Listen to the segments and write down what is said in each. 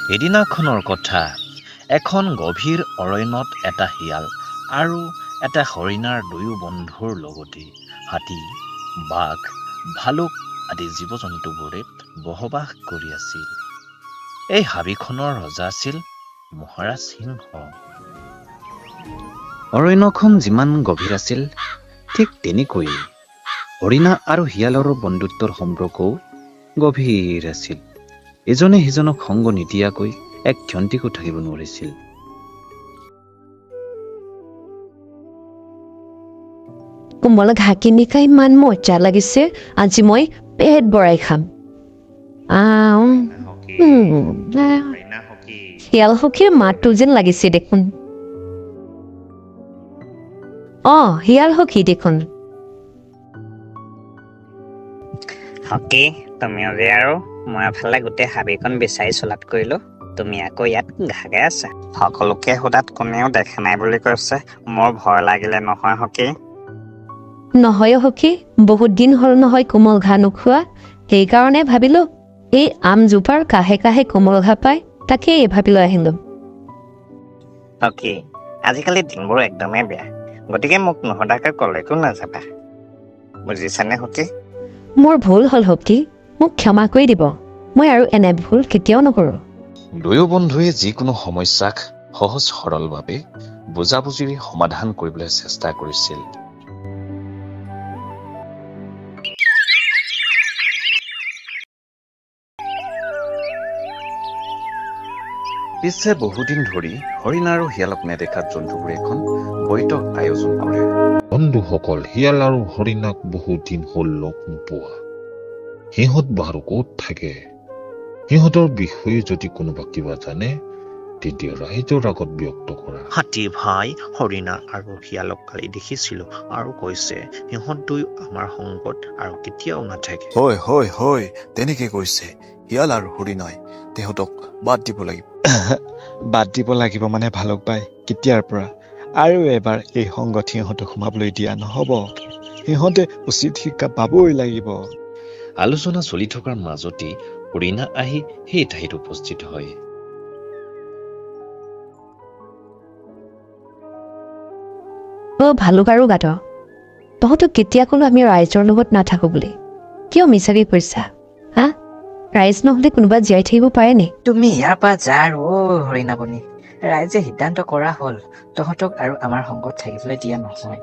এদিনাখনৰ কথা এখন গভীৰ অৰণ্যত এটা শিয়াল আৰু এটা হৰিণাৰ দুয়ো বন্ধুৰ লগতে হাতী বাঘ ভালুক আদি জীৱ জন্তুবোৰে বসবাস কৰি আছিল এই হাবিখনৰ ৰজা আছিল মহাৰাজ সিংহ অৰণ্যখন যিমান গভীৰ আছিল ঠিক তেনেকৈ হৰিণা আৰু শিয়ালৰ বন্ধুত্বৰ সম্পৰ্কও গভীৰ আছিল এজনে সিজনক সংগ নিদিয়াকৈ এক ক্ষন্তিকো থাকিব নোৱাৰিছিল কোমল ঘাকিনি খাই ইমান মজা লাগিছে আজি মই পেট ভৰাই খাম শিয়াল সখীৰ মাতটো যেন লাগিছে দেখোন শিয়াল সখী দেখোন হকি তুমিও যে আৰু মই এফালে গোটেই হাবিখন বিচাৰি চলাত কৰিলো তুমি আকৌ ইয়াত ঘাগে আছা সকলোকে সোধাত কোনেও দেখা নাই বুলি কৈছে মোৰ ভয় লাগিলে নহয় হকি নহয় সখী বহুত দিন হ'ল নহয় কোমল ঘাঁহ নোখোৱা সেইকাৰণে ভাবিলো এই আমজোপাৰ কাষে কাষে কোমল ঘাঁহ পাই তাকেই ভাবিলৈ আহিলো হকি আজিকালি দিনবোৰ একদমেই বেয়া গতিকে মোক নোসোধাকৈ কলেকো নাযাবা বুজিছানে হকি মোৰ ভুল হ'ল সখী মোক ক্ষমা কৰি দিব মই আৰু এনে ভুল কেতিয়াও নকৰো দুয়ো বন্ধুৱে যিকোনো সমস্যাক সহজ সৰলভাৱে বুজাবুজিৰে সমাধান কৰিবলৈ চেষ্টা কৰিছিল পিছে বহুদিন ধৰি হৰিণ আৰু শিয়ালক নেদেখাত জন্তুবোৰে এখন বৈঠক আয়োজন কৰে বন্ধুসকল শিয়াল আৰু হৰিণাক বহুত দিন হ'ল লগ নোপোৱা সিহঁত বাৰু ক'ত থাকে সিহঁতৰ বিষয়ে যদি কোনোবা কিবা জানে তেতিয়া ৰাইজৰ আগত ব্যক্ত কৰা হাতী ভাই হৰিণা আৰু শিয়ালক কালি দেখিছিলো আৰু কৈছে সিহঁত দুয়ো আমাৰ সংগত আৰু কেতিয়াও নাথাকে হয় তেনেকে কৈছে শিয়াল আৰু হৰিণাই তেহঁতক বাদ দিব লাগিব মানে ভালক পাই কেতিয়াৰ পৰা আৰু এবাৰ এই সংগত সিহঁতক সোমাবলৈ দিয়া নহব সিহঁতে উচিত শিক্ষা পাবই লাগিব আলোচনা চলি থকাৰ মাজতে হৰিণা আহি সেই ঠাইত উপস্থিত হয় ভালুক আৰু গাধ তহঁতক কেতিয়া ক'লো আমি ৰাইজৰ লগত নাথাকো বুলি কিয় মিছাকে কৈছা ৰাইজ নহলে কোনোবা জীয়াই থাকিব পাৰে নে তুমি ইয়াৰ পৰা যা আৰু হৰিণাবনী ৰাইজে সিদ্ধান্ত কৰা হ'ল তহঁতক আৰু আমাৰ সংগত থাকিবলৈ দিয়া নহয়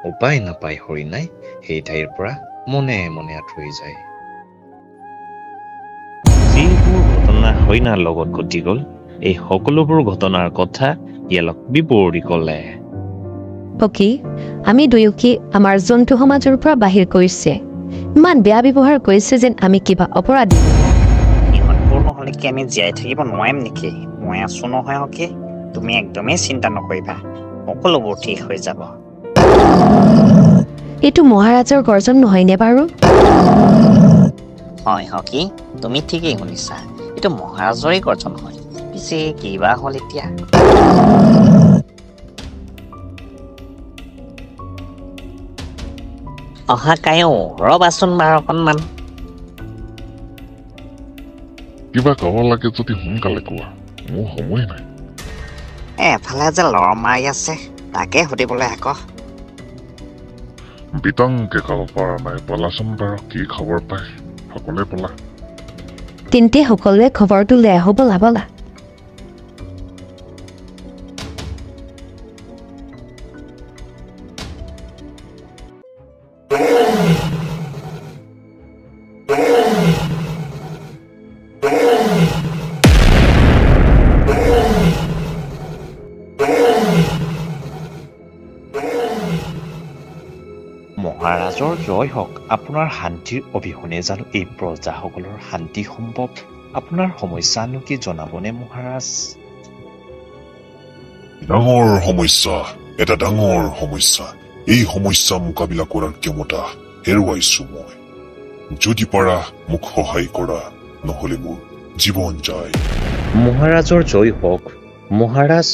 উপায় নাপায় হৰিণাই সেই ঠাইৰ পৰা মনে মনে আঁতৰি যায় যিবোৰ ঘটনা হৰিণাৰ লগত ঘটি গল এই সকলোবোৰ ঘটনাৰ কথা শিয়ালক বিৱৰি ক'লে সখী আমি দুয়োকে আমাৰ জন্তু সমাজৰ পৰা বাহিৰ কৰিছে ইমান বেয়া ব্যৱহাৰ কৰিছে যেন আমি কিবা অপৰাধী ইহঁতবোৰ নহ'লে কি আমি জীয়াই থাকিব নোৱাৰিম নেকি মই আছো নহয় হকি তুমি একদমেই চিন্তা নকৰিবা সকলোবোৰ ঠিক হৈ যাব এইটো মহাৰাজৰ গৰ্জন নহয়নে বাৰু হয় হকি তুমি ঠিকেই শুনিছা এইটো মহাৰাজৰে গৰ্জন হয় পিছে কিবা হ'ল এতিয়া অহা কায়ো ৰবাচোন বাৰু অকণমান কিবা ক'ব লাগে যদি সোনকালে কোৱা মোৰ সময় নাই এফালে যে লৰ মাৰি আছে তাকে সুধিবলৈ আকৌ বিতংকে ক'ব পৰা নাই পলাচোন বাৰু কি খবৰ পায় সকলোৱে পলা তেন্তে সকলোৱে খবৰটো লৈ আহো বলা মহাৰাজৰ জয় হওক আপোনাৰ শান্তিৰ অবিহনে জানো এই প্ৰজাসকলৰ শান্তি সম্ভৱ আপোনাৰ সমস্যানো কি জনাবনে মহাৰাজ ডাঙৰ সমস্যা এই সমস্যা মোকাবিলা কৰাৰ ক্ষমতা হেৰুৱাইছো মই যদি পাৰা মোক সহায় কৰা নহলে মোৰ জীৱন যায় মহাৰাজৰ জয় হওক মহাৰাজ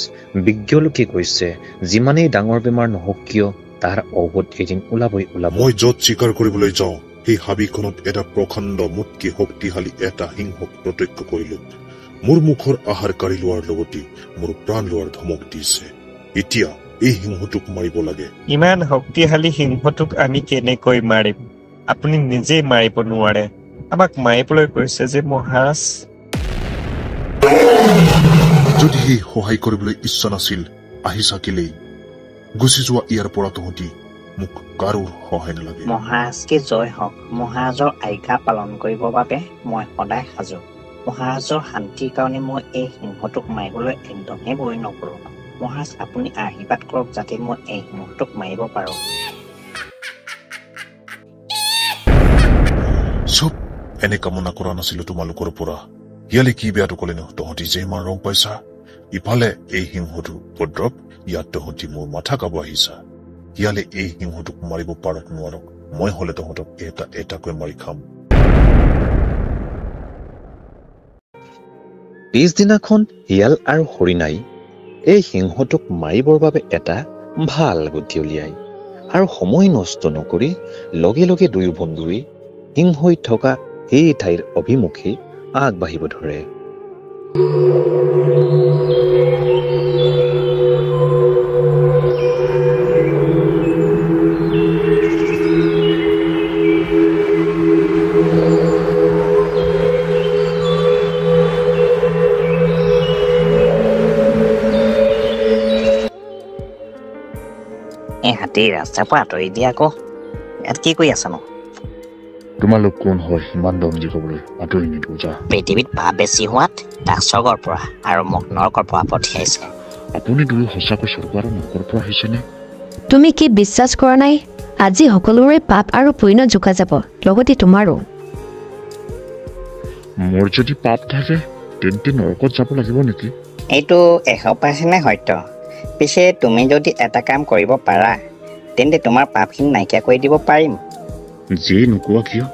বিজ্ঞলোকে কৈছে যিমানেই ডাঙৰ বেমাৰ নহওক কিয় তাৰ ঔষধ এদিন ওলাবই। মই য'ত চিকাৰ কৰিবলৈ যাওঁ সেই হাবিখনত এটা প্ৰকাণ্ড মোতকে শক্তিশালী এটা সিংহক প্ৰত্যক্ষ কৰিলো। মোৰ মুখৰ আহাৰ কাঢ়ি লোৱাৰ লগতে মোৰ প্ৰাণ লোৱাৰ ধমক দিছে। এতিয়া এই সিংহটোক মাৰিব লাগে। ইমান শক্তিশালী সিংহটোক আমি কেনেকৈ মাৰিম? আপুনি নিজেই মাৰিব নোৱাৰে। আমাক মাৰিবলৈ কৈছে যে মহাৰাজ। যদি সি সহায় কৰিবলৈ ইচ্ছা নাছিল আহি চাকিলেই গুচি যোৱা। ইয়াৰ পৰা তহঁতি মোক কাৰো সহায় নালাগে। মহাৰাজকে জয় হওক। মহাৰাজৰ আজ্ঞা পালন কৰিবৰ বাবে মই সদায় সাজু। মহাৰাজৰ শান্তিৰ কাৰণে মই এই সিংহটোক মাৰিবলৈ একদমেই ভয় নকৰো। মহাৰাজ আপুনি আশীৰ্বাদ কৰক যাতে মই এই সিংহটোক মাৰিব পাৰো। চব এনে কামনা কৰা নাছিলো তোমালোকৰ পৰা। ইয়ালে কি বেয়াটো কলে ন? তহঁতি যে ইমান ৰং পাইছা। ইফালে এই সিংহটো উপদ্ৰৱ, ইয়াত তহঁতি মোৰ মাথা কাব আহিছা। ইয়ালে এই সিংহটোক মাৰিব পাৰক নোৱাৰক, মই হলে তহঁতক এটা এটাকৈ মাৰি খাম। পিছদিনাখন শিয়াল আৰু হৰিণাই এই সিংহটোক মাৰিবৰ বাবে এটা ভাল বুদ্ধি উলিয়াই আৰু সময় নষ্ট নকৰি লগে লগে দুয়ো বন্ধুৱে সিংহই থকা সেই ঠাইৰ অভিমুখে আগবাঢ়িব ধৰে। এই হাতী ৰাস্তাৰ পৰা আঁতৰি দিয়া আকৌ। ইয়াত কি কৰি আছানো? তোমালোক কোন হয় ইমান দম দি কবলৈ? আঁতৰি নিদিওঁ যা। পৃথিৱীত পাপ বেছি হোৱাত তাক স্বৰ্গৰ পৰা আৰু মোক নৰকৰ পৰা পঠিয়াইছে। আপুনি দুয়ো সঁচাকৈ স্বৰ্গ আৰু নৰকৰ পৰা আহিছেনে? তুমি কি বিশ্বাস কৰা নাই? আজি সকলোৰে পাপ আৰু পুণ্য জোকা যাব, লগতে তোমাৰো। মোৰ যদি পাপ থাকে তেন্তে নৰকত যাব লাগিব নেকি? এইটো 100% সত্য। পিছে তুমি যদি এটা কাম কৰিব পাৰা তেন্তে তোমাৰ পাপখিনি নাইকিয়া কৰি দিব পাৰিম। যি নোকোৱা কিয়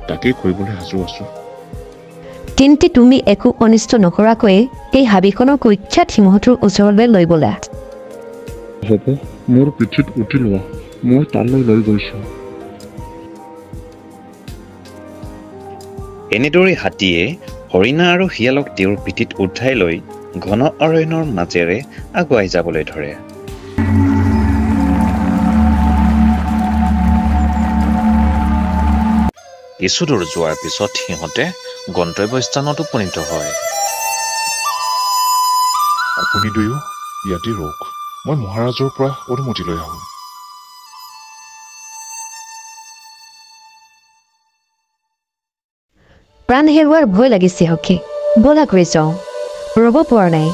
তাকেই কৰিবলৈ সাজু আছো। তেন্তে তুমি একো অনিষ্ট নকৰাকৈয়ে এই হাবিখনৰ কুখ্যাত সিংহটোৰ ওচৰলৈ লৈ গলা। হ'ব, মোৰ পিঠিত উঠি লোৱা, মই তালৈ লৈ গৈছো। এনেদৰে হাতীয়ে হৰিণা আৰু শিয়ালক তেওঁৰ পিঠিত উঠাই লৈ ঘন অৰণ্যৰ মাজেৰে আগুৱাই যাবলৈ ধৰে। কিছুদূৰ যোৱাৰ পিছত সিহঁতে গন্তব্যস্থানত উপনীত হয়। আপুনি দুয়ো ইয়াতে ৰওক, মই মহাৰাজৰ পৰা অনুমতি লৈ আহোঁ। প্ৰাণ হেৰুৱাৰ ভয় লাগিছে সখী, বলা কৰি যাওঁ। ৰ'ব পৰা নাই।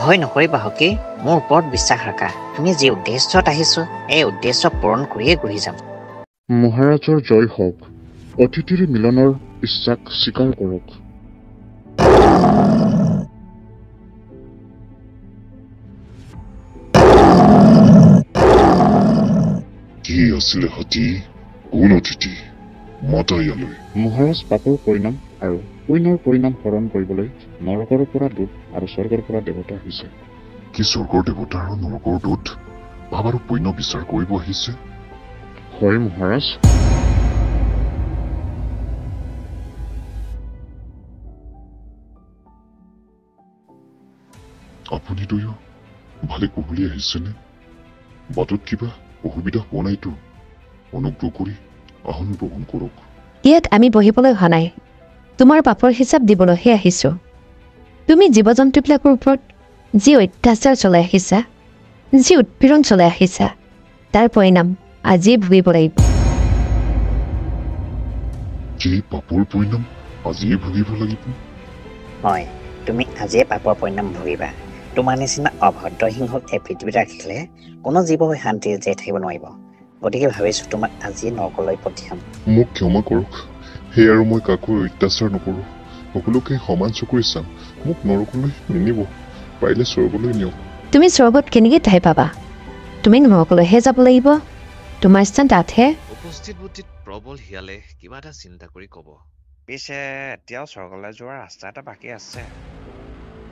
ভয় নকৰিবা সখী, মোৰ ওপৰত বিশ্বাস ৰাখা। আমি যি উদ্দেশ্যত আহিছো এই উদ্দেশ্য পূৰণ কৰিয়ে ঘূৰি যাম। মহাৰাজৰ জয় হওক। অতিথিৰ মিলনৰ ইচ্ছাক স্বীকাৰ কৰক। কি আছিলে হাতী? কোন অতিথি? মাতা ইয়ালৈ। মহাৰাজ পাপৰ পৰিণাম আৰু পুণ্যৰ পৰিণাম হৰণ কৰিবলৈ নৰকৰ পৰা দূত আৰু স্বৰ্গৰ পৰা দেৱতা আহিছে। কি স্বৰ্গৰ দেৱতা আৰু নৰকৰ দূত ভাৱ আৰু পুণ্য বিচাৰ কৰিব আহিছে? হয় মহাৰাজ। আপুনি দুয়ো ভালে কুশলি আহিছেনে? বাটত কিবা অসুবিধা হোৱা নাইতো? অনুগ্ৰহ কৰি আসন গ্ৰহণ কৰক। ইয়াত আমি বহিবলৈ অহা নাই, তোমাৰ পাপৰ হিচাপ দিবলৈহে আহিছো। তুমি জীৱ জন্তুবিলাকৰ ওপৰত যি অত্যাচাৰ চলাই আহিছা, যি উৎপীড়ন চলাই আহিছা, তাৰ পৰিণাম আজিয়ে ভুগিব লাগিব। যি পাপৰ পৰিণাম আজিয়ে ভুগিব লাগিব? হয়, তুমি আজিয়ে পাপৰ পৰিণাম ভুগিবা। তোমাৰ নিচিনা অভদ্ৰ সিংহক এই পৃথিৱীত ৰাখিলে কোনো জীৱ হৈ শান্তিৰে জীয়াই থাকিব নোৱাৰিব। গতিকে ভাবিছো তোমাক আজিয়ে নৰকলৈ পঠিয়াম। মোক ক্ষমা কৰক, সেই আৰু মই কাকো অত্যাচাৰ নকৰো। সকলোকে সমান চকুৰে চাম। মোক নৰকলৈ নিনিব, পাৰিলে স্বৰ্গলৈ নিয়ক। তুমি স্বৰ্গত কেনেকৈ ঠাই পাবা? তুমি নৰকলৈহে যাব লাগিব, তোমাৰ স্থান তাতহে। উপস্থিত বুদ্ধিত প্ৰবল শিয়ালে কিবা এটা চিন্তা কৰি কব, পিছে এতিয়াও স্বৰ্গলৈ যোৱাৰ ৰাস্তা এটা বাকী আছে,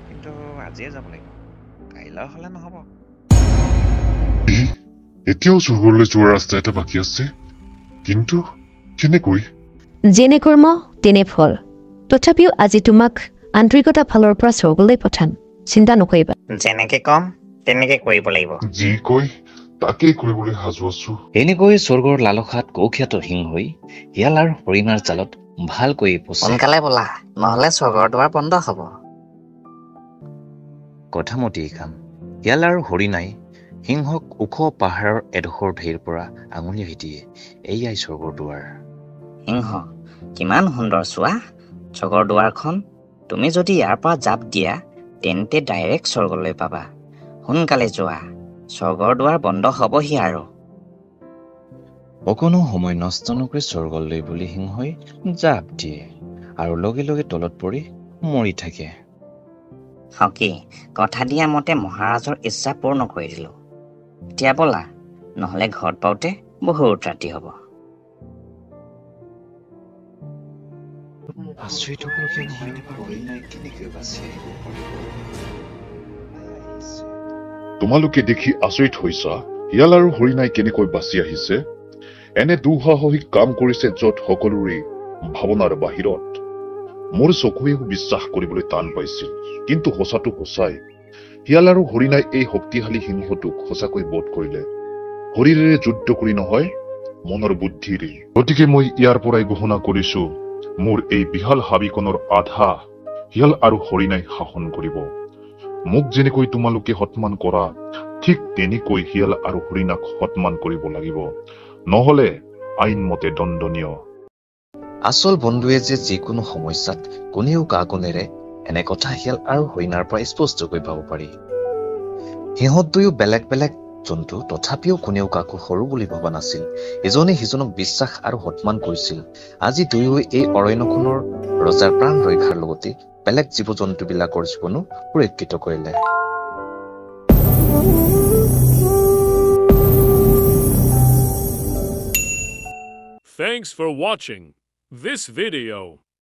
কিন্তু আজিয়ে যাব লাগিব, কাইলৈ হলে নহব। এতিয়াও স্বৰ্গলৈ যোৱাৰ ৰাস্তা এটা বাকী আছে, কিন্তু কেনেকৈ? যেনে কৰ্ম তেনে ফল। তথাপিও আজি তোমাক আন্তৰিকতা ফালৰ পৰা স্বৰ্গলৈ পঠাম, চিন্তা নকৰিবা। যেনেকে কম তেনেকে কৰিব লাগিব। যি কয় তাকেই কৰিবলৈ সাজু আছো। এনেকৈ স্বৰ্গৰ লালসাত কৌখ্যাত হিং হৈ শিয়াল আৰু হৰিণাৰ জালত ভালকৈ পচে। সোনকালে ব'লা, নহ'লে স্বৰ্গৰ দুৱাৰ বন্ধ হ'ব। কথামতেই কাম। শিয়াল আৰু হৰিণাই সিংহক ওখ পাহাৰৰ এডোখৰ ঢেৰ পৰা আঙুলিয়াই দিয়ে। এয়াই স্বৰ্গৰ দুৱাৰ। সিংহ, কিমান সুন্দৰ চোৱা স্বৰ্গৰ দুৱাৰখন। তুমি যদি ইয়াৰ পৰা জাপ দিয়া তেন্তে ডাইৰেক্ট স্বৰ্গলৈ পাবা। সোনকালে যোৱা, স্বৰ্গৰ দুৱাৰ বন্ধ হ'বহি আৰু। অকণো সময় নষ্ট নকৰি স্বৰ্গলৈ বুলি সিংহই জাপ দিয়ে আৰু লগে লগে তলত পৰি মৰি থাকে। হকী, কথা দিয়া মতে মহাৰাজৰ ইচ্ছা পূৰ্ণ কৰি দিলো। এতিয়া ব'লা, নহ'লে ঘৰত পাওঁতে বহুত ৰাতি হ'ব। আচৰিত হ'বলগীয়া নহয়নে বাৰু হৰিণাই কেনেকৈ বাচি আহিব পাৰিব? তোমালোকে দেখি আচৰিত হৈছা শিয়াল আৰু হৰিণাই কেনেকৈ বাচি আহিছে। এনে দুঃসাহসিক কাম কৰিছে য'ত সকলোৰে ভাৱনাৰ বাহিৰত। মোৰ চকুৱেও বিশ্বাস কৰিবলৈ টান পাইছিল, কিন্তু সঁচাটো সঁচাই। শিয়াল আৰু হৰিণাই এই শক্তিশালী সিংহটোক সঁচাকৈ বধ কৰিলে। শৰীৰেৰে যুদ্ধ কৰি নহয়, মনৰ বুদ্ধিৰে। গতিকে মই ইয়াৰ পৰাই ঘোষণা কৰিছো, মোৰ এই বিশাল হাবিখনৰ আধা শিয়াল আৰু হৰিণাই শাসন কৰিব। মোক যেনেকৈ তোমালোকে সন্মান কৰা, ঠিক তেনেকৈ শিয়াল আৰু হৰিণাক সন্মান কৰিব লাগিব, নহলে আইনমতে দণ্ডনীয়। আচল বন্ধুৱে যে যিকোনো সমস্যাত কোনেও কাকো নেৰে, এনে কথা শিয়াল আৰু হৰিণাৰ পৰা স্পষ্টকৈ পাব পাৰি। সিহঁত দুয়ো বেলেগ বেলেগ জন্তু, তথাপিও কোনেও কাকো সৰু বুলি ভবা নাছিল। ইজনে সিজনক বিশ্বাস আৰু সন্মান কৰিছিল। আজি দুয়োৱে এই অৰণ্যখনৰ ৰজাৰ প্ৰাণ ৰক্ষাৰ লগতে বেলেগ জীৱ জন্তুবিলাকৰ জীৱনো সুৰক্ষিত কৰিলে। Thanks for watching this video.